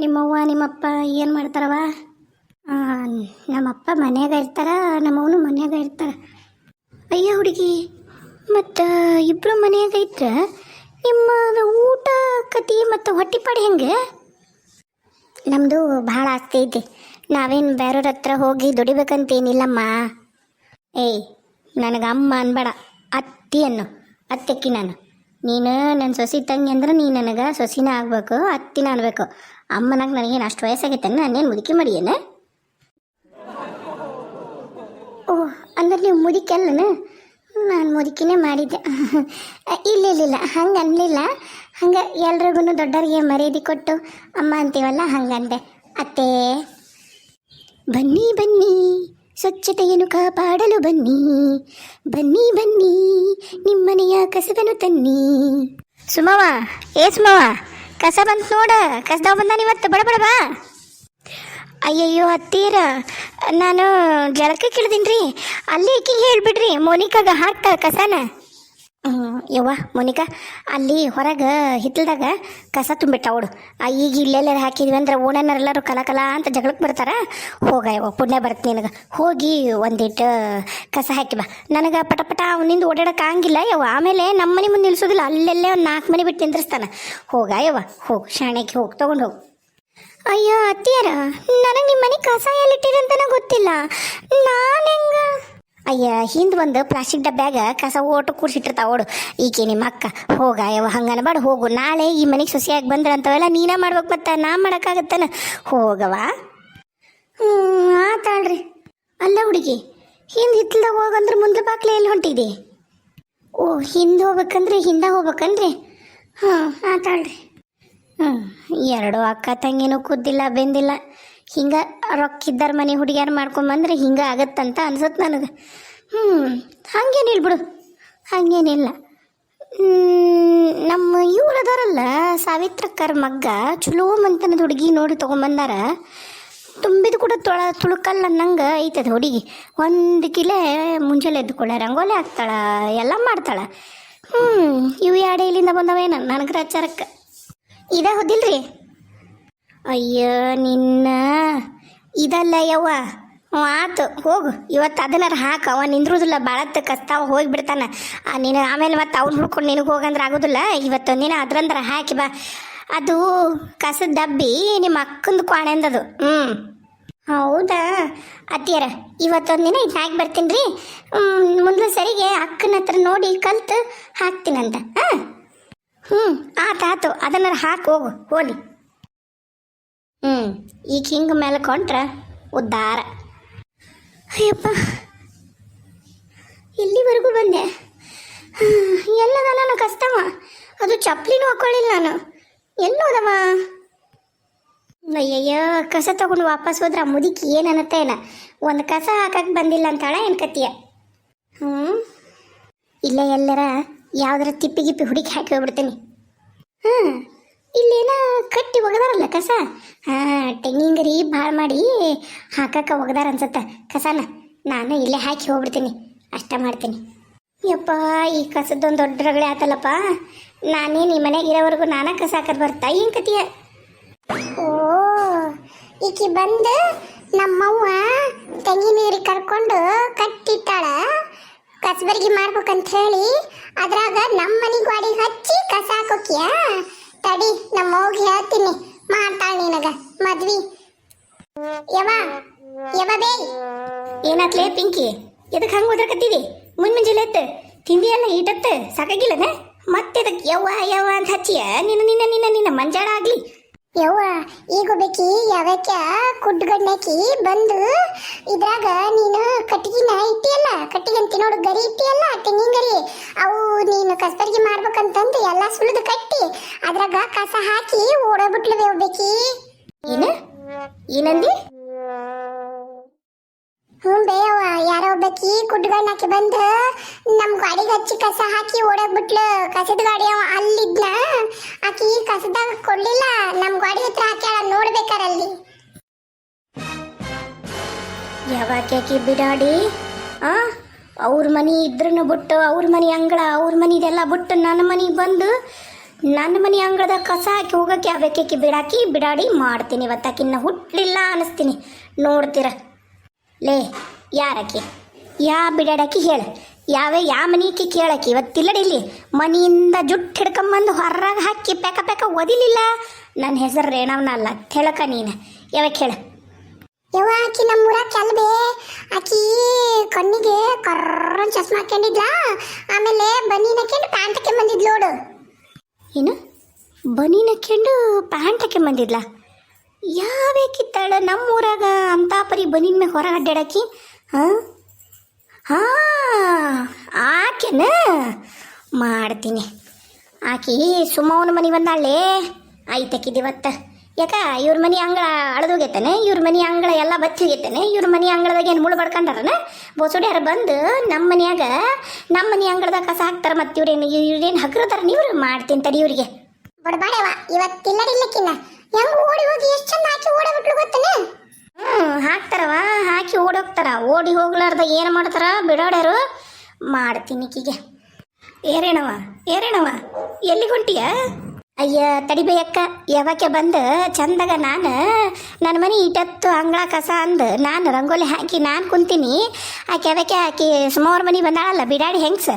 ನಿಮ್ಮವ್ವ ನಿಮ್ಮಪ್ಪ ಏನು ಮಾಡ್ತಾರವ? ನಮ್ಮಪ್ಪ ಮನ್ಯಾಗ ಇರ್ತಾರ, ನಮ್ಮವನು ಮನ್ಯಾಗ ಇರ್ತಾರ. ಅಯ್ಯ ಹುಡುಗಿ, ಮತ್ತು ಇಬ್ಬರು ಮನ್ಯಾಗ ಇದ್ರೆ ನಿಮ್ಮ ಊಟ ಕತಿ ಮತ್ತು ಹೊಟ್ಟಿಪಾಡಿ ಹೆಂಗೆ? ನಮ್ಮದು ಭಾಳ ಆಸ್ತಿ ಐತಿ, ನಾವೇನು ಬೇರೆಯವ್ರ ಹತ್ರ ಹೋಗಿ ದುಡಿಬೇಕಂತೇನಿಲ್ಲಮ್ಮ. ಏಯ್, ನನಗೆ ಅಮ್ಮ ಅನ್ಬೇಡ, ಅತ್ತಿ ಅನ್ನು, ಅತ್ತೆಕ್ಕಿ ನಾನು. ನೀನು ನನ್ನ ಸೊಸಿ ತಂಗಿ ಅಂದ್ರೆ ನೀನು ನನಗೆ ಸೊಸಿನ ಆಗ್ಬೇಕು, ಅತ್ತಿನ ಅನ್ಬೇಕು. ಅಮ್ಮನಾಗ ನನಗೇನು ಅಷ್ಟು ವಯಸ್ಸಾಗೈತೆ, ನಾನೇನು ಮುದುಕಿ ಮಾಡಿಯೇನು? ಓಹ್, ಅಂದ್ರೆ ನೀವು ಮುದುಕಿ ಅಲ್ಲನ? ನಾನು ಮುದುಕಿನೇ ಮಾಡಿದ್ದೆ. ಇಲ್ಲ ಹಂಗೆ ಅನ್ನಲಿಲ್ಲ. ಹಂಗೆ ಎಲ್ರಿಗೂ ದೊಡ್ಡವ್ರಿಗೆ ಮರ್ಯಾದೆ ಕೊಟ್ಟು ಅಮ್ಮ ಅಂತೀವಲ್ಲ, ಹಂಗಂದೆ. ಅತ್ತೇ ಬನ್ನಿ ಬನ್ನಿ, ಸ್ವಚ್ಛತೆಯನ್ನು ಕಾಪಾಡಲು ಬನ್ನಿ, ಬನ್ನಿ ಬನ್ನಿ, ನಿಮ್ಮನೆಯ ಕಸವನ್ನು ತನ್ನಿ. ಸುಮವ, ಸುಮವ, ಕಸ ಬಂತು ನೋಡ, ಕಸದವ ಬಂದಾನ ಇವತ್ತು, ಬಡ ಬಾ. ಅಯ್ಯಯ್ಯೋ ಅತ್ತೀರ, ನಾನು ಜಳಕ್ಕೆ ಕೇಳ್ದೀನಿ ರೀ, ಅಲ್ಲಿ ಈಕಿಗೆ ಹೇಳ್ಬಿಡ್ರಿ, ಮೋನಿಕಾಗ ಹಾಕ್ತಾಳೆ ಕಸನ. ಯವ್ವ ಮೋನಿಕಾ, ಅಲ್ಲಿ ಹೊರಗೆ ಹಿತ್ತಲ್ದಾಗ ಕಸ ತುಂಬಿಟ್ಟ ಅವಳು. ಈಗ ಇಲ್ಲೆಲ್ಲರೂ ಹಾಕಿದ್ವಿ ಅಂದ್ರೆ ಓಣನರೆಲ್ಲರೂ ಕಲ ಅಂತ ಜಗಳಕ್ಕೆ ಬರ್ತಾರ. ಹೋಗ ಯವ್ವ, ಪುಣ್ಯ ಬರುತ್ತೆ ನಿನಗೆ. ಹೋಗಿ ಒಂದಿಟ್ಟು ಕಸ ಹಾಕಿ ಬಾ. ನನಗೆ ಪಟ ಅವನಿಂದ ಓಡಾಡಕ್ಕೆ ಆಗಂಗಿಲ್ಲ ಯವ್ವ. ಆಮೇಲೆ ನಮ್ಮ ಮನೆ ಮುಂದೆ ನಿಲ್ಸೋದಿಲ್ಲ, ಅಲ್ಲೆಲ್ಲೇ ಒಂದು 4 ಮನೆ ಬಿಟ್ಟು ನಿಂದ್ರಿಸ್ತಾನೆ. ಹೋಗ ಯವ್ವ, ಹೋಗು, ಶಾಣೆಗೆ ಹೋಗಿ ತೊಗೊಂಡು ಹೋಗು. ಅಯ್ಯೋ ಅತ್ತಿಯರ, ನನಗೆ ನಿಮ್ಮ ಮನೆ ಕಸ ಎಲ್ಲಿಟ್ಟಿರಂತನ ಗೊತ್ತಿಲ್ಲ, ನಾನು ಹೆಂಗ? ಅಯ್ಯ, ಹಿಂದೆ ಒಂದು ಪ್ಲಾಸ್ಟಿಕ್ ಡಬ್ಬ್ಯಾಗ ಕಸ ಓಟು ಕೂಡಿಸಿಟ್ಟಿರ್ತಾವ ಅವಳು, ಈಕೆ ನಿಮ್ಮ ಅಕ್ಕ. ಹೋಗ ಯವ್ವ, ಹಂಗನಬೇಡ, ಹೋಗು. ನಾಳೆ ಈ ಮನೆಗೆ ಸೊಸೆಯಾಗಿ ಬಂದ್ರಂತವೆಲ್ಲ ನೀನೇ ಮಾಡ್ಬೇಕು, ಮತ್ತೆ ನಾ ಮಾಡೋಕ್ಕಾಗತ್ತಾನ? ಹೋಗವ. ಆತಾಳ್ರಿ. ಅಲ್ಲ ಹುಡುಗಿ, ಹಿಂದೆ ಹಿತ್ತಲ್ದಾಗ ಹೋಗಂದ್ರೆ ಮುಂದೆ ಬಾಕ್ಲೆ ಎಲ್ಲಿ ಹೊಂಟಿದೆ? ಓ, ಹಿಂದೆ ಹೋಗ್ಬೇಕಂದ್ರೆ ಹಿಂದೆ ಹೋಗ್ಬೇಕನ್ರಿ? ಆತಾಳ್ರಿ. 2 ಅಕ್ಕ ತಂಗಿನೂ ಕುದ್ದಿಲ್ಲ ಬೆಂದಿಲ್ಲ. ಹಿಂಗೆ ರೊಕ್ಕಿದ್ದಾರ ಮನೆ ಹುಡುಗಿಯಾರು ಮಾಡ್ಕೊಂಬಂದ್ರೆ ಹಿಂಗೆ ಆಗತ್ತಂತ ಅನ್ಸುತ್ತೆ ನನಗೆ. ಹಾಗೇನಿಲ್ಲ ಬಿಡು, ಹಾಗೇನಿಲ್ಲ. ನಮ್ಮ ಇವ್ರು ಅದಾರಲ್ಲ, ಸಾವಿತ್ರಕ್ಕರ ಮಗ್ಗ, ಚಲೋ ಮಂತನದ ಹುಡುಗಿ ನೋಡಿ ತೊಗೊಂಬಂದಾರ. ತುಂಬಿದ ಕೂಡ ತುಳುಕಲ್ಲ ಅನ್ನಂಗೆ ಐತದ ಹುಡುಗಿ. 1 ಕಿಲೋ ಮುಂಜಾನೆ ಎದ್ದುಕೊಳ್ಳೆ ರಂಗೋಲಿ ಹಾಕ್ತಾಳ, ಎಲ್ಲ ಮಾಡ್ತಾಳ. ಇವು 2 ಇಲ್ಲಿಂದ ಬಂದವೇನ ನನಗೆ ರಚಾರಕ್ಕೆ. ಇದ ಹೋದಿಲ್ರಿ? ಅಯ್ಯೋ ನಿನ್ನ, ಇದಲ್ಲ ಯವ್ವ. ಆತು ಹೋಗು, ಇವತ್ತು ಅದನ್ನಾರು ಹಾಕ. ಅವ ನಿಂದ್ರುದಿಲ್ಲ, ಭಾಳತ್ತು ಕಸ್ತಾವ ಹೋಗಿಬಿಡ್ತಾನೆ. ನೀನು ಆಮೇಲೆ ಮತ್ತೆ ಅವ್ನು ಹುಡ್ಕೊಂಡು ನಿನಗೆ ಹೋಗಂದ್ರೆ ಆಗೋದಿಲ್ಲ. ಇವತ್ತೊಂದಿನ ಅದ್ರಂದ್ರೆ ಹಾಕಿ ಬಾ. ಅದು ಕಸದ ಡಬ್ಬಿ ನಿಮ್ಮ ಅಕ್ಕಂದು ಕ್ವಾಣೆಂದದು. ಹೌದಾ ಅತ್ತಿಯರ, ಇವತ್ತೊಂದಿನ ಇದು ಹಾಕಿ ಬರ್ತೀನಿ ರೀ. ಮುಂದೆ ಸರಿಗೆ ಅಕ್ಕನ ಹತ್ರ ನೋಡಿ ಕಲ್ತು ಹಾಕ್ತೀನಂತ. ಆತಾತು, ಅದನ್ನಾರು ಹಾಕಿ ಹೋಗು, ಹೋಲಿ. ಈಗ ಹಿಂಗೆ ಮೇಲೆ ಕೊಂಟ್ರ ಉದ್ದಾರ. ಅಯ್ಯಪ್ಪ, ಇಲ್ಲಿವರೆಗೂ ಬಂದೆ. ಎಲ್ಲದ ನಾನು ಕಸ್ತವ, ಅದು ಚಪ್ಪಲಿನೂ ಹಾಕೊಳ್ಳಿಲ್ಲ ನಾನು. ಎಲ್ಲೋದವ? ಅಯ್ಯಯ್ಯ, ಕಸ ತಗೊಂಡು ವಾಪಸ್ ಹೋದ್ರೆ ಮುದುಕಿ ಏನು ಅನ್ನತ್ತೇನ, ಒಂದು ಕಸ ಹಾಕಕ್ಕೆ ಬಂದಿಲ್ಲ ಅಂತಾಳ ಏನು ಕತ್ತಿಯ? ಇಲ್ಲ, ಎಲ್ಲರ ಯಾವ್ದಾರ ತಿಪ್ಪಿ ಹುಡುಕಿ ಹಾಕಿ ಹೋಗ್ಬಿಡ್ತೀನಿ. ಇಲ್ಲೇನ ಕಟ್ಟಿ ಒಗದಾರಲ್ಲ ಕಸ. ತೆಂಗಿನಗರಿ ಭಾಳ ಮಾಡಿ ಹಾಕಕ್ಕೆ ಒಗದಾರ ಅನ್ಸತ್ತ ಕಸನ. ನಾನು ಇಲ್ಲೇ ಹಾಕಿ ಹೋಗ್ಬಿಡ್ತೀನಿ, ಅಷ್ಟ ಮಾಡ್ತೀನಿ. ಯಪ್ಪ, ಈ ಕಸದೊಂದು ದೊಡ್ಡ ರಗಳೆ ಆತಲ್ಲಪ್ಪ. ನಾನೇನು ಈ ಮನೆಗೆ ಇರೋವರೆಗೂ ನಾನಾ ಕಸ ಹಾಕೋದು ಬರ್ತಾ ಏನು ಕತಿಯ? ಓ, ಈಕಿ ಬಂದು ನಮ್ಮವ್ವ ತೆಂಗಿನ ನೀರಿಗೆ ಕರ್ಕೊಂಡು ಕಟ್ಟಿಟ್ಟಾಳ, ಕಸಬರ್ಗಿ ಮಾಡ್ಬೇಕಂತ ಹೇಳಿ. ಅದ್ರಾಗ ನಮ್ಮ ಮನೆ ಗಾಡಿ ಹಚ್ಚಿ ಕಸ ಹಾಕೋಕ್ಯ? ತಡಿ, ನಮ್ಮ ಹೋಗಿ ಹೇಳ್ತೀನಿ, ಮಾಡ್ತಾಳ ನಿನಗ ಮದ್ವಿ. ಯವ ಬೇ, ಏನಾತ್ಲೇ ಪಿಂಕಿ, ಎದಕ್ಕೆ ಹಂಗೆ ಓದ್ರಕತ್ತೀವಿ? ಮುಂಜಾನೆ ಎತ್ತು ತಿಂದಿಯಲ್ಲ, ಈಟತ್ತು ಸಾಕಾಗಿಲ್ಲನ? ಮತ್ತೆ ಅದಕ್ಕೆ ಯವ್ವ ಅಂತ ಹಚ್ಚಿಯ? ನಿನ್ನ ಮಂಜಾಳ ಆಗ್ಲಿ. ಯವ್ವ, ಈಗ ಬೇಕಿ ಯಾವ್ಯಾಕ ಕುಡ್ಗಡ್ನಾಕಿ ಬಂದು ಇದ್ರಾಗ ನೀನು ಕಟ್ಟಿಗಿನ ಇಟ್ಟಿಯಲ್ಲ, ಕಟ್ಟಿಗಂತಿ ನೋಡು ಗರಿ ಇಟ್ಟಿಯಲ್ಲ, ತೆಂಗಿನ ಗರಿ, ಅವು ನೀನು ಕಸಬರ್ಗಿ ಮಾಡ್ಬೇಕಂತಂದು ಎಲ್ಲ ಸುಳಿದು ಕಟ್ಟಿ ಅದ್ರಾಗ ಕಸ ಹಾಕಿ ಓಡೋಗ್ಬಿಟ್ಲವೆ ಬೇಕಿ. ಏನಂದಿ? ಬೇಯವ್ವ, ಯಾರೋ ಒಬ್ಬಾಕಿ ಕುಡ್ಗಡ್ನಾಕಿ ಬಂದು ನಮ್ಮ ಗಾಡಿಗೆ ಹಚ್ಚಿ ಕಸ ಹಾಕಿ ಓಡೋಗ್ಬಿಟ್ಲು. ಕಸದ ಗಾಡಿ ಅಲ್ಲಿದ್ನ, ಆಕಿ ಕಸದಾಗ ಕೊಡ್ಲಿಲ್ಲ, ನಮ್ಮ ಗಾಡಿ ಹತ್ರ ಹಾಕ್ಯಾಳ, ನೋಡ್ಬೇಕಾರಲ್ಲಿ. ಯಾವಾಕಿ ಬಿಡಾಡಿ, ಅವ್ರ ಮನೆ ಇದ್ರೂ ಬಿಟ್ಟು, ಅವ್ರ ಮನೆ ಅಂಗಳ, ಅವ್ರ ಮನೆ ಇದೆಲ್ಲ ಬಿಟ್ಟು ನನ್ನ ಮನೆಗೆ ಬಂದು ನನ್ನ ಮನೆ ಅಂಗಳದ ಕಸ ಹಾಕಿ ಹೋಗಕ್ಕೆ ಯಾಬೇಕಿ ಬಿಡಾಕಿ ಬಿಡಾಡಿ ಮಾಡ್ತೀನಿ ಇವತ್ತಾಕಿನ್ನ ಹುಟ್ಟಲಿಲ್ಲ ಅನ್ನಿಸ್ತೀನಿ ನೋಡ್ತೀರ. ಲೇ ಯಾರಕ್ಕಿ ಬಿಡಾಡಕ್ಕಿ ಹೇಳು, ಯಾವ ಮನೆಯಕ್ಕಿ ಕೇಳಕ್ಕಿ ಇವತ್ತಿಲ್ಲಡಿಲ್ಲಿ ಮನೆಯಿಂದ ಜುಟ್ಟು ಹಿಡ್ಕೊಂಬಂದು ಹೊರಗೆ ಹಾಕಿ ಪೆಕ ಪೆಕ ಓದಿಲಿಲ್ಲ. ನನ್ನ ಹೆಸರು ರೇಣವನಲ್ಲ ಹೇಳಕ್ಕ ನೀನು ಯಾವಾಗ ಹೇಳ. ಯವ್ವ ಆಕಿ ನಮ್ಮೂರ ಕೆಲ್ಬೆ ಆಕಿ ಕಣ್ಣಿಗೆ ಕರ್ರನ್ ಚಸ್ಮಾ ಹಾಕೊಂಡಿದ್ಲ, ಆಮೇಲೆ ಬನೀನ್ ಹಾಕೊಂಡು ಪ್ಯಾಂಟ್ ಹಾಕೊಂಡ್ ಬಂದಿದ್ಲು ನೋಡು. ಏನು ಬನೀನ್ ಹಾಕೊಂಡು ಪ್ಯಾಂಟ್ ಹಾಕೊಂಡ್ ಬಂದಿದ್ಲ? ಯಾವೇಕಿತ್ತಾಳ ನಮ್ಮೂರಾಗ ಅಂತ ಪರಿ ಬನೀನ್ ಮೇಲೆ ಹೊರಗೆ ಅಡ್ಡಾಡಕಿ? ಹಾಂ ಆಕೆನ ಮಾಡ್ತೀನಿ. ಆಕಿ ಸುಮ್ಮವನ ಮನೆ ಬಂದಾಳೆ ಆಯ್ತಕ್ಕಿದಿವತ್ತ. ಯಾಕ ಇವ್ರ ಮನೆ ಅಂಗಳ ಅಳದೋಗೈತಾನೆ, ಇವ್ರ ಮನೆ ಅಂಗಳ ಎಲ್ಲ ಬಚ್ಚಿಗೈತಾನೆ, ಇವ್ರ ಮನೆ ಅಂಗಳದಾಗ ಏನು ಮುಳು ಬಡ್ಕೊಂಡಾರನ ಬೋಸೋಡ್ಯಾರ ಬಂದು ನಮ್ಮ ಮನೆ ಅಂಗಳದಾಗ ಕಸ ಹಾಕ್ತಾರ. ಮತ್ತೆ ಇವ್ರೇನು ಹಗ್ರದಾರ ನೀವು ಮಾಡ್ತೀನಿ ತಡಿ ಇವ್ರಿಗೆ ಬಡಬಾಡವ ಇವತ್ತಿಲ್ಲಡಿಲ್ಲಕ್ಕಿನ್ನ ಹೆಂಗ್ ಓಡಿ ಹೋಗಿ ಎಷ್ಟು ಚಂದ ಹಾಕಿ ಓಡಬಿಟ್ಲು ಗೊತ್ತೇನೆ. ಹಾಕ್ತಾರವ ಹಾಕಿ ಓಡೋಗ್ತಾರ. ಓಡಿ ಹೋಗ್ಲಾರ್ದ ಏನು ಮಾಡ್ತಾರ ಬಿಡೋಡ್ಯಾರು ಮಾಡ್ತೀನಿ ಈಕಿಗೆ. ಏರೇಣವ ಎಲ್ಲಿ ಹೊಂಟಿಯ? ಅಯ್ಯ ತಡಿಬೇಯಕ್ಕ ಯಾವಕ್ಕೆ ಬಂದು ಚಂದಾಗ ನನ್ನ ಮನೆ ಇಟ್ಟತ್ತು ಅಂಗಳ ಕಸ ಅಂದು ನಾನು ರಂಗೋಲಿ ಹಾಕಿ ನಾನು ಕುಂತೀನಿ. ಆಕೆ ಆಕಿ ಸುಮಾರು ಮನೆ ಬಂದಾಳಲ್ಲ ಬಿಡಾಡಿ ಹೆಂಗ್ಸ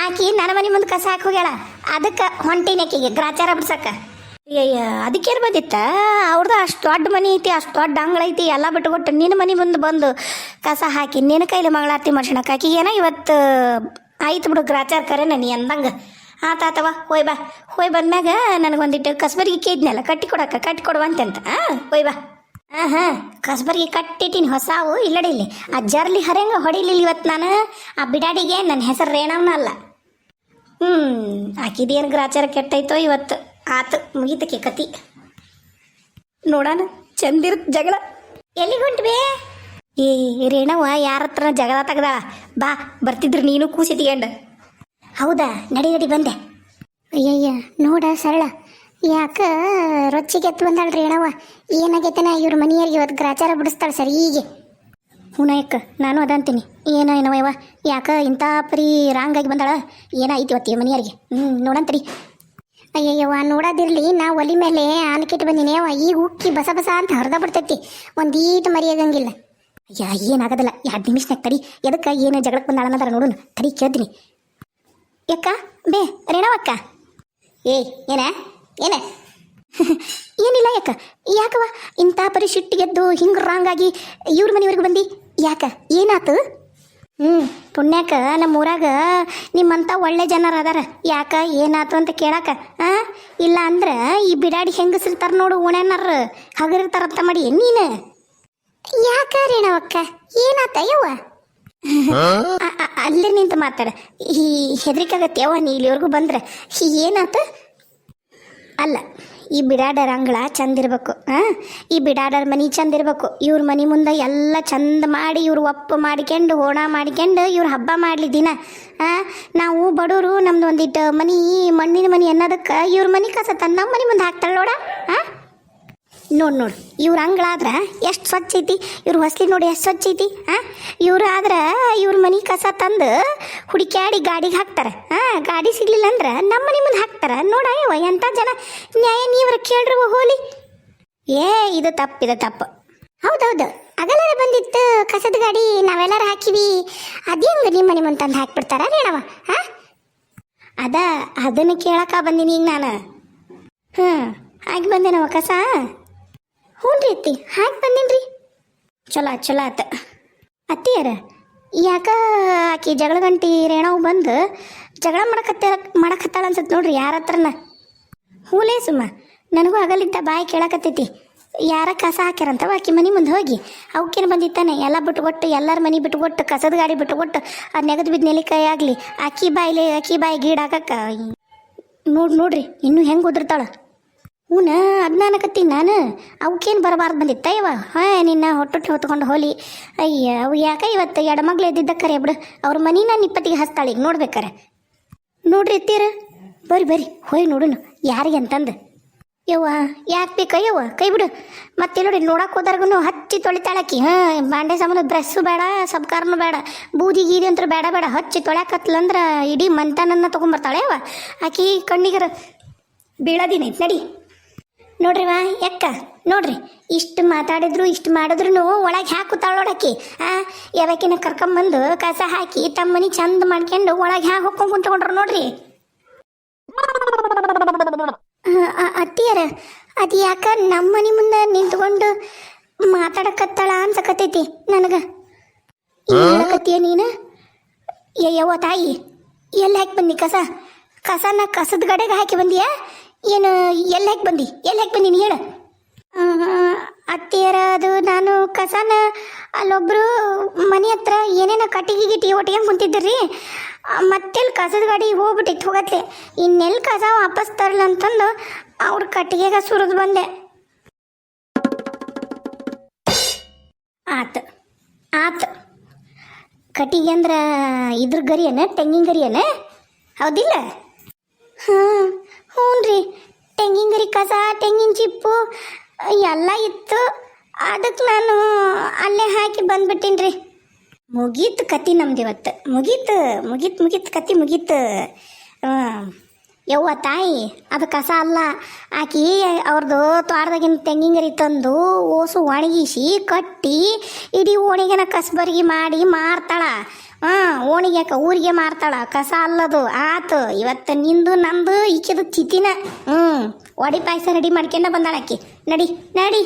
ಆಕಿ ನನ್ನ ಮನೆ ಮುಂದೆ ಕಸ ಹಾಕಿ ಹೋಗ್ಯಾಳ. ಅದಕ್ಕೆ ಹೊಂಟೀನಿ ಆಕಿಗೆ ಗ್ರಾಚಾರ ಬಿಡ್ಸಕ್ಕ. ಅಯ್ಯ ಅದಕ್ಕೇನು ಬಂದಿತ್ತ? ಅವ್ರದ್ದು ಅಷ್ಟು ದೊಡ್ಡ ಮನೆ ಐತಿ, ಅಷ್ಟು ದೊಡ್ಡ ಅಂಗಳ ಐತಿ, ಎಲ್ಲ ಬಿಟ್ಟುಕೊಟ್ಟು ನಿನ್ನ ಮನೆ ಮುಂದೆ ಬಂದು ಕಸ ಹಾಕಿ ನಿನ್ನ ಕೈಲಿ ಮಂಗಳಾರತಿ ಮಾಡ್ಸೋಣಕ್ಕೆ ಆಕಿಗೇನ ಇವತ್ತು ಆಯ್ತು ಬಿಡು ಗ್ರಾಚಾರ ಕರೆ ನೀ ಅಂದಂಗೆ. ಆತಾತವ ಹೋಯ್ ಬಂದ್ಮ್ಯಾಗ ನನಗೊಂದಿಟ್ಟು ಕಸ್ಬರ್ಗಿ ಕೇದ್ನಲ್ಲ ಕಟ್ಟಿ ಕೊಡುವಂತೆ ಹೋಯ್ ಬಾ. ಹಾಂ ಕಸ್ಬರ್ಗಿ ಕಟ್ಟಿಟ್ಟಿನಿ ಹೊಸಾವು ಇಲ್ಲಡಿ ಇಲ್ಲಿ ಆ ಜರ್ಲಿ ಹರಂಗ ಹೊಡಿಲಿಲ್ಲ ಇವತ್ತು ನಾನು ಆ ಬಿಡಾಡಿಗೆ. ನನ್ನ ಹೆಸರು ರೇಣವನ ಅಲ್ಲ. ಆಕಿದೇನು ಗ್ರಾಚಾರ ಕೆಟ್ಟೈತೋ ಇವತ್ತು. ಆತು ಮುಗಿತಕ್ಕೆ ಕತಿ ನೋಡೋಣ. ಚಂದಿರುತ್ತ ಜಗಳ. ಎಲ್ಲಿಗೆ ಹೊಂಟ್ವಿ? ಏ ರೇಣವ ಯಾರ ಹತ್ರ ಜಗಳ ತೆಗ್ದಾಳ ಬಾ, ಬರ್ತಿದ್ರು ನೀನು ಕೂಸಿ ತಗೊಂಡು. ಹೌದಾ ನಡಿ ಬಂದೆ. ಅಯ್ಯಯ್ಯ ನೋಡ ಸರಳ ಯಾಕ ರೊಚ್ಚಿಗೆ ಎತ್ತು ಬಂದಾಳ ರೇಣವ. ಏನಾಗೈತನ ಇವ್ರ ಮನೆಯವ್ರಿಗೆ ಇವತ್ತು ಗ್ರಾಚಾರ ಬಿಡಿಸ್ತಾಳೆ ಸರಿ ಹೀಗೆ. ಹುನಯಕ್ಕ ನಾನು ಅದಂತೀನಿ. ಏನವ ಯಾಕ ಇಂಥ ಪರಿ ರಾಂಗಾಗಿ ಬಂದಾಳ? ಏನಾಯ್ತು ಇವತ್ತು ಮನೆಯವ್ರಿಗೆ? ನೋಡಂತರಿ. ಅಯ್ಯಯ್ಯವ್ವ ನೋಡೋದಿರ್ಲಿ, ನಾ ಒಲಿ ಮೇಲೆ ಆನಕಿಟ್ಟು ಬಂದಿನಿ. ಅವ ಈಗ ಉಕ್ಕಿ ಬಸ ಅಂತ ಹರಿದ ಬಿಡ್ತೈತಿ, ಒಂದೀಟು ಮರಿಯಾಗಂಗಿಲ್ಲ. ಅಯ್ಯ ಏನಾಗೋದಿಲ್ಲ, 2 ನಿಮಿಷನಾಗ ತಡಿ. ಎದಕ್ಕೆ ಏನು ಜಗಳಕ್ಕೆ ಬಂದಾಳ ಅನ್ನೋದಾರ ನೋಡು ತಡಿ ಕೇಳ್ತೀನಿ. ಯಾಕ ಬೇ ರೇಣವಕ್ಕ ಏನ ಏನಿಲ್ಲ ಯಾಕವ ಇಂಥ ಪರಿ ಸಿಟ್ಟಿಗೆದ್ದು ಹಿಂಗೆ ರಾಂಗಾಗಿ ಇವ್ರ ಮನೆಯವ್ರಿಗೆ ಬಂದು ಯಾಕ ಏನಾತು? ಪುಣ್ಯಾಕ ನಮ್ಮ ಊರಾಗ ನಿಮ್ಮಂಥ ಒಳ್ಳೆ ಜನರು ಅದಾರ. ಯಾಕ ಏನಾತು ಅಂತ ಕೇಳಾಕ. ಇಲ್ಲ ಅಂದ್ರೆ ಈ ಬಿಡಾಡಿ ಹೆಂಗಸಿರ್ತಾರ ನೋಡು ಓಣ್ಯಾನಾರ ಹಗರಿರ್ತಾರಂತ ಮಾಡಿ ನೀನು. ಯಾಕ ರೇಣವಕ್ಕ ಏನಾತ ಯವ್ವ? ಅಲ್ಲೇ ನಿಂತು ಮಾತಾಡ, ಈ ಹೆದರಿಕಾಗತ್ತೆ ಯವ್ವ ನೀ ಇಲ್ಲಿವರೆಗೂ ಬಂದ್ರೆ. ಏನಾತ? ಅಲ್ಲ ಈ ಬಿಡಾಡರ ಅಂಗಳ ಚಂದ ಇರ್ಬೇಕು. ಈ ಬಿಡಾಡರ ಮನೆ ಚಂದ ಇರ್ಬೇಕು. ಇವ್ರ ಮನೆ ಮುಂದೆ ಎಲ್ಲ ಚಂದ ಮಾಡಿ ಇವ್ರು ಒಪ್ಪು ಮಾಡ್ಕೊಂಡು ಹೋಣ ಮಾಡ್ಕೊಂಡು ಇವ್ರು ಹಬ್ಬ ಮಾಡಲಿ ದಿನ. ನಾವು ಬಡವರು ನಮ್ದು ಒಂದಿಟ್ಟು ಮಣ್ಣಿನ ಮನೆ ಅನ್ನೋದಕ್ಕೆ ಇವ್ರ ಮನೆ ಕಸ ತಂದು ನಮ್ಮ ಮನೆ ಮುಂದೆ ಹಾಕ್ತಾಳೆ ನೋಡ. ನೋಡು ಇವ್ರ ಅಂಗಳಾದ್ರೆ ಎಷ್ಟು ಸ್ವಚ್ಛ ಐತಿ, ಇವ್ರ ಹೊಸ್ಲಿ ನೋಡಿ ಎಷ್ಟು ಸ್ವಚ್ಛ ಐತಿ. ಇವ್ರು ಆದ್ರೆ ಇವ್ರ ಮನೆ ಕಸ ತಂದು ಹುಡುಕ್ಯಾಡಿ ಗಾಡಿಗೆ ಹಾಕ್ತಾರೆ. ಗಾಡಿ ಸಿಗ್ಲಿಲ್ಲ ಅಂದ್ರೆ ನಮ್ಮ ಮನೆ ಮುಂದೆ ಹಾಕ್ತಾರೆ. ನೋಡ ಯವ್ವ ಎಂಥ ಜನ ನ್ಯಾಯ ನೀವ್ರ ಕೇಳ್ರಿ ಹೋಲಿ. ಇದು ತಪ್ಪು. ಹೌದೌದು ಅಗಲರ ಬಂದಿತ್ತು ಕಸದ ಗಾಡಿ, ನಾವೆಲ್ಲರೂ ಹಾಕಿವಿ. ಅದೇ ಹಂಗೆ ನಿಮ್ಮ ಮನೆ ಮುಂದೆ ತಂದು ಹಾಕ್ಬಿಡ್ತಾರ ರೇಣವ? ಅದನ್ನು ಕೇಳಕ್ಕ ಬಂದೀನಿ ಈಗ ನಾನು. ಹಾಕಿ ಬಂದೇನವ ಕಸ? ಹ್ಞೂ ರೀ ಅತ್ತಿ ಹಾಕಿ ಬಂದೀನಿ. ಚಲೋ ಆತ. ಅತ್ತಿಯಾರ ಯಾಕ ಆಕಿ ಜಗಳ ಗಂಟಿ ರೇಣವ್ ಬಂದು ಜಗಳ ಮಾಡಕತ್ತಾಳ ಅನ್ಸತ್ತೆ ನೋಡ್ರಿ ಯಾರ ಹತ್ರನ. ಹೂಲೇ ಸುಮ್ಮ ನನಗೂ ಆಗಲಿದ್ದ ಬಾಯಿ ಕೇಳಕತ್ತೈತಿ. ಯಾರ ಕಸ ಹಾಕ್ಯಾರಂತವ ಆಕಿ ಮನೆ ಮುಂದೆ ಹೋಗಿ ಅವಕ್ಕೇನು ಬಂದಿತ್ತಾನೆ ಎಲ್ಲ ಬಿಟ್ಟುಕೊಟ್ಟು ಎಲ್ಲರ ಮನೆ ಬಿಟ್ಟುಕೊಟ್ಟು ಕಸದ ಗಾಡಿ ಬಿಟ್ಟುಕೊಟ್ಟು ಅದು ನೆಗದು ಬಿದ್ದು ನೆಲಿಕಾಯಿ ಆಗಲಿ ಆಕಿ ಬಾಯಿ ಗೀಡ್ ಹಾಕಕ್ಕ ನೋಡ್ರಿ ಇನ್ನೂ ಹೆಂಗೆ ಉದುರ್ತಾಳ. ಅದನ್ನ ಅನ್ನಕತ್ತೀನಿ ನಾನು. ಅವಕ್ಕೇನು ಬರಬಾರ್ದು ಬಂದಿತ್ತ ಇವ? ನಿನ್ನ ಹೊಟ್ಟೊಟ್ಟಿ ಹೊತ್ಕೊಂಡು ಹೋಲಿ. ಅಯ್ಯ ಅವು ಯಾಕ ಇವತ್ತು ಎಡಮಗ್ಳು ಎದ್ದಿದ್ದ ಕರೆ ಬಿಡು. ಅವ್ರ ಮನೆ ನಾನು ಇಪ್ಪತ್ತಿಗೆ ಹಸ್ತಾಳೆ ಈಗ ನೋಡ್ಬೇಕಾರೆ. ನೋಡ್ರಿ ಎತ್ತೀರ ಬರ್ರಿ ಹೋಯ್ ನೋಡುನು ಯಾರಿಗೆ ಅಂತಂದು. ಯವ್ವ ಯಾಕೆ ಬೇಕಯ್ಯವ್ವ ಕೈ ಬಿಡು. ಮತ್ತೆ ನೋಡಿ ನೋಡಕ್ಕೆ ಹೋದಾರ್ಗು ಹಚ್ಚಿ ತೊಳಿತಾಳಕಿ. ಬಾಂಡೆ ಸಾಮಾನು ಬ್ರಸ್ಸು ಬೇಡ, ಸಬ್ಕಾರನು ಬೇಡ, ಬೂದಿ ಅಂತೂ ಬೇಡ ಹಚ್ಚಿ ತೊಳ್ಯಾಕತ್ಲಂದ್ರೆ ಇಡೀ ಮಂತನನ್ನ ತೊಗೊಂಬರ್ತಾಳೆ ಯವ್ವ. ಆಕಿ ಕಣ್ಣಿಗರ ಬೀಳೋದಿನೈತೆ ನಡಿ. ನೋಡ್ರಿವ ಯಾಕ ನೋಡ್ರಿ, ಇಷ್ಟು ಮಾತಾಡಿದ್ರು ಇಷ್ಟು ಮಾಡಿದ್ರು ಒಳಗೆ ಹಾಕುತ್ತಾಳೋಡಕ್ಕಿ. ಯಾವಕಿನ ಕರ್ಕೊಂಬಂದು ಕಸ ಹಾಕಿ ತಮ್ಮ ಮನೆ ಚಂದ ಮಾಡ್ಕೊಂಡು ಒಳಗೆ ಹ್ಯಾ ಹೊಕ್ಕೊಂಡು ಕುಂತ್ಕೊಂಡ್ರು ನೋಡ್ರಿ. ಅತ್ತಿಯರ ಅದು ಯಾಕ ನಮ್ಮ ಮನೆ ಮುಂದೆ ನಿಂತ್ಕೊಂಡು ಮಾತಾಡಕತ್ತಾಳ ಅನ್ಸಕತ್ತೈತಿ ನನಗೆ. ಹೇಳಕತ್ತೀಯ ನೀನು? ಯವ್ವ ತಾಯಿ, ಎಲ್ಲಿ ಹಾಕಿ ಬಂದಿ ಕಸನ ಕಸದ ಗಡೆಗೆ ಹಾಕಿ ಬಂದಿಯಾ ಏನು? ಎಲ್ಲಿ ಹಾಕಿ ಬಂದಿ ನೀನು ಹೇಳು. ಅತ್ತಿಯರ ಅದು ನಾನು ಕಸನ ಅಲ್ಲೊಬ್ರು ಮನೆ ಹತ್ರ ಏನೇನೋ ಕಟ್ಟಿಗೆ ಗಿಟ್ಟಿ ಒಟ್ಟಿಗೆ ಕುಂತಿದ್ರಿ, ಮತ್ತೆಲ್ಲಿ ಕಸದ ಗಾಡಿ ಹೋಗ್ಬಿಟ್ಟಿತ್ತು ಹೋಗತ್ಲೆ. ಇನ್ನೆಲ್ಲಿ ಕಸ ವಾಪಸ್ ತರಲ್ಲ ಅಂತಂದು ಅವ್ರ ಕಟ್ಟಿಗೆಗ ಸುರಿದು ಬಂದೆ. ಆತು ಕಟ್ಟಿಗೆ ಅಂದ್ರೆ ಇದ್ರ ಗರಿಯನ ತೆಂಗಿನ ಗರಿಯನ ಹೌದಿಲ್ಲ? ಹಾಂ ಹ್ಞೂ ರೀ, ತೆಂಗಿನ ಗರಿ ಕಸ ತೆಂಗಿನ ಚಿಪ್ಪು ಎಲ್ಲ ಇತ್ತು. ಅದಕ್ಕೆ ನಾನು ಅಲ್ಲೇ ಹಾಕಿ ಬಂದ್ಬಿಟ್ಟೀನಿ ರೀ. ಮುಗೀತು ಕತಿ ನಮ್ದು ಇವತ್ತು. ಮುಗೀತು ಕತಿ ಮುಗೀತು. ಯವ್ವ ತಾಯಿ, ಅದು ಕಸ ಅಲ್ಲ. ಆಕಿ ಅವ್ರದ್ದು ತೋಟದಾಗಿನ ತೆಂಗಿನ ಗರಿ ತಂದು ಓಸು ಒಣಗಿಸಿ ಕಟ್ಟಿ ಇಡೀ ಓಣಿಗೆನ ಕಸಬರ್ಗಿ ಮಾಡಿ ಮಾರ್ತಾಳ. ಓಣಿಗೆ ಯಾಕೆ ಊರಿಗೆ ಮಾರ್ತಾಳ, ಕಸ ಅಲ್ಲದು. ಆತು ಇವತ್ತು ನಿಂದು ನಂದು ಈಕಿದು ಚಿತಿನ. ಒಡಿ ಪಾಯಸ ರೆಡಿ ಮಾಡ್ಕೊಂಡ ಬಂದಾಳಕ್ಕಿ. ನಡಿ.